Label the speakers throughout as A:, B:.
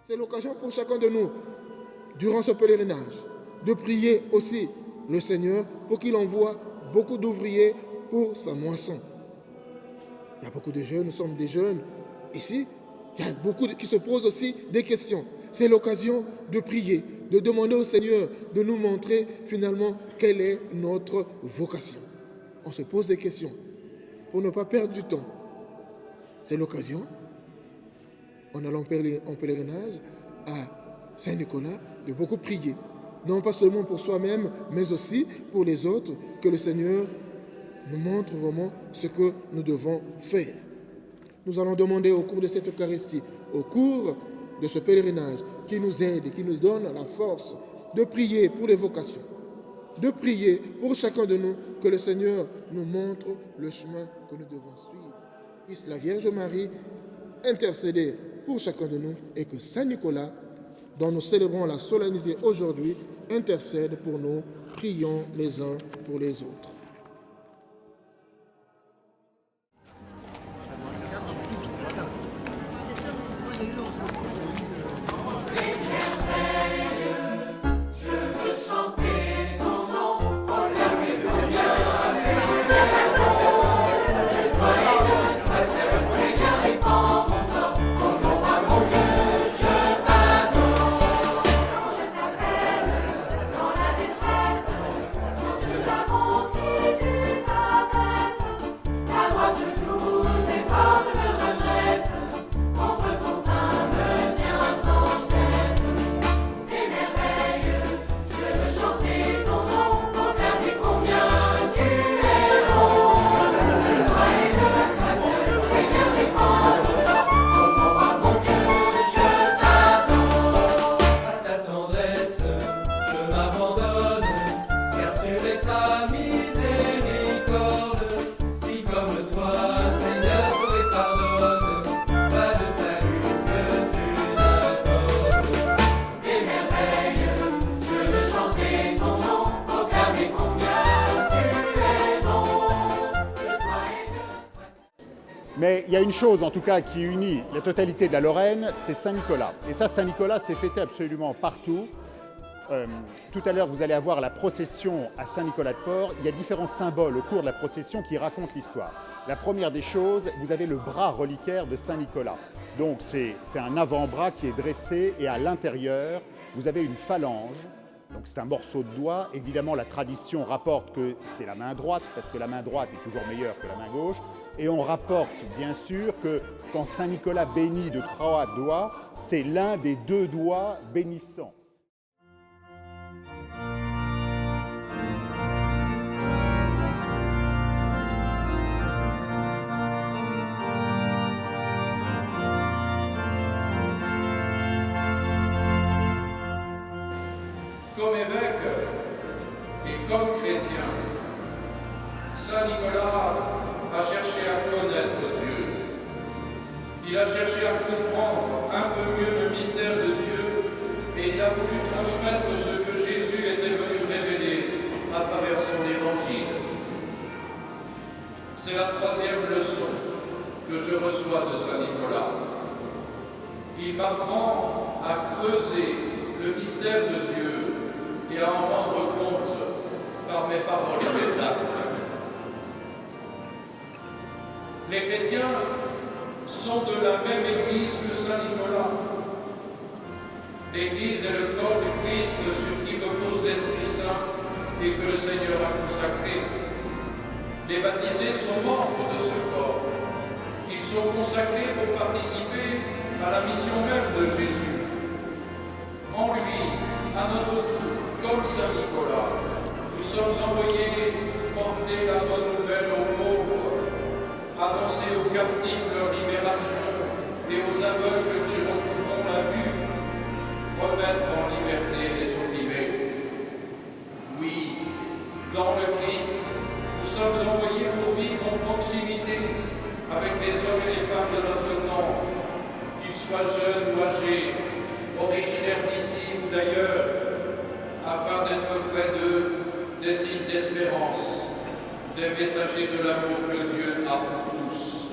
A: C'est l'occasion pour chacun de nous, durant ce pèlerinage, de prier aussi le Seigneur pour qu'il envoie beaucoup d'ouvriers pour sa moisson. Il y a beaucoup de jeunes, nous sommes des jeunes ici. Il y a beaucoup qui se posent aussi des questions. C'est l'occasion de prier, de demander au Seigneur de nous montrer finalement quelle est notre vocation. On se pose des questions pour ne pas perdre du temps. C'est l'occasion, en allant en pèlerinage à Saint-Nicolas, de beaucoup prier. Non pas seulement pour soi-même, mais aussi pour les autres, que le Seigneur nous montre vraiment ce que nous devons faire. Nous allons demander au cours de cette Eucharistie, au cours de ce pèlerinage, qui nous aide et qui nous donne la force de prier pour les vocations, de prier pour chacun de nous, que le Seigneur nous montre le chemin que nous devons suivre. Puisse la Vierge Marie intercéder pour chacun de nous et que Saint Nicolas, dont nous célébrons la solennité aujourd'hui, intercède pour nous. Prions les uns pour les autres.
B: Mais il y a une chose en tout cas qui unit la totalité de la Lorraine, c'est Saint-Nicolas. Et ça, Saint-Nicolas, c'est fêté absolument partout. Tout à l'heure, vous allez avoir la procession à Saint-Nicolas-de-Port. Il y a différents symboles au cours de la procession qui racontent l'histoire. La première des choses, vous avez le bras reliquaire de Saint-Nicolas. Donc c'est un avant-bras qui est dressé et à l'intérieur, vous avez une phalange. Donc c'est un morceau de doigt. Évidemment, la tradition rapporte que c'est la main droite, parce que la main droite est toujours meilleure que la main gauche. Et on rapporte bien sûr que quand Saint-Nicolas bénit de 3 doigts, c'est l'un des 2 doigts bénissants.
C: Comme évêque et comme chrétien, Saint Nicolas a cherché à connaître Dieu. Il a cherché à comprendre un peu mieux le mystère de Dieu et il a voulu transmettre ce que Jésus était venu révéler à travers son évangile. C'est la 3e leçon que je reçois de Saint Nicolas. Il m'apprend à creuser le mystère de Dieu et à en rendre compte par mes paroles et mes actes. Les chrétiens sont de la même Église que Saint Nicolas. L'Église est le corps du Christ sur qui repose l'Esprit Saint et que le Seigneur a consacré. Les baptisés sont membres de ce corps. Ils sont consacrés pour participer à la mission même de Jésus. En lui, à notre tour, comme Saint Nicolas, nous sommes envoyés porter la bonne nouvelle aux pauvres, annoncer aux captifs leur libération et aux aveugles qu'ils retrouveront la vue, remettre en liberté les opprimés. Oui, dans le Christ, nous sommes envoyés pour vivre en proximité avec les hommes et les femmes de notre temps, qu'ils soient jeunes ou âgés, originaires d'ici ou d'ailleurs, afin d'être près d'eux des signes d'espérance, des messagers de l'amour que Dieu a pour tous.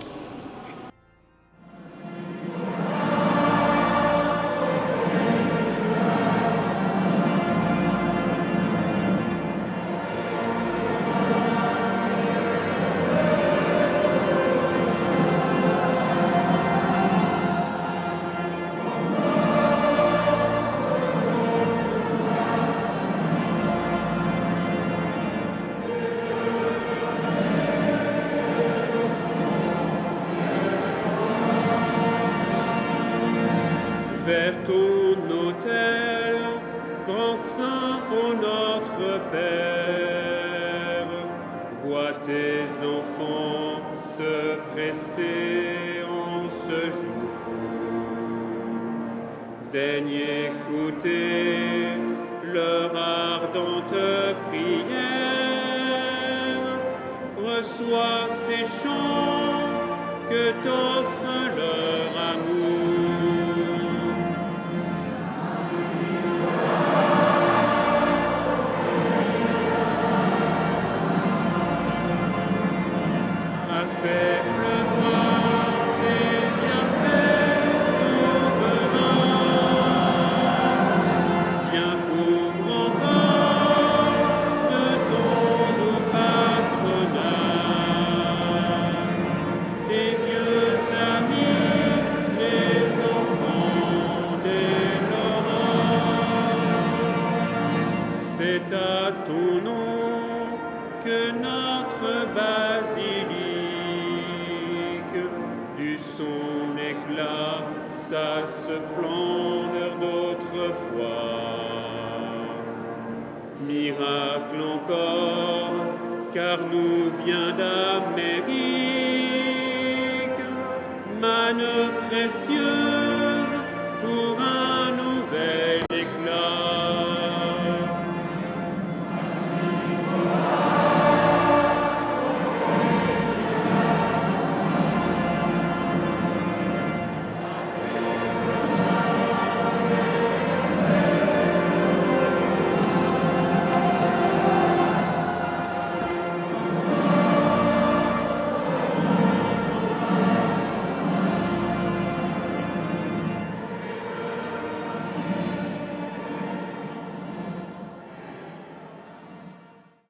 D: vers ton autel, grand saint ô notre Père. Vois tes enfants se presser en ce jour. Daigne écouter leur ardente prière. Reçois ces chants que t'offre leur amour. Fais pleuvoir tes bienfaits souverains. Viens couvre encore de ton doux patronat tes vieux amis, les enfants des Lorrains. C'est à ton nom que notre basilique du son éclat, sa splendeur d'autrefois. Miracle encore, car nous vient d'Amérique, manne précieuse pour un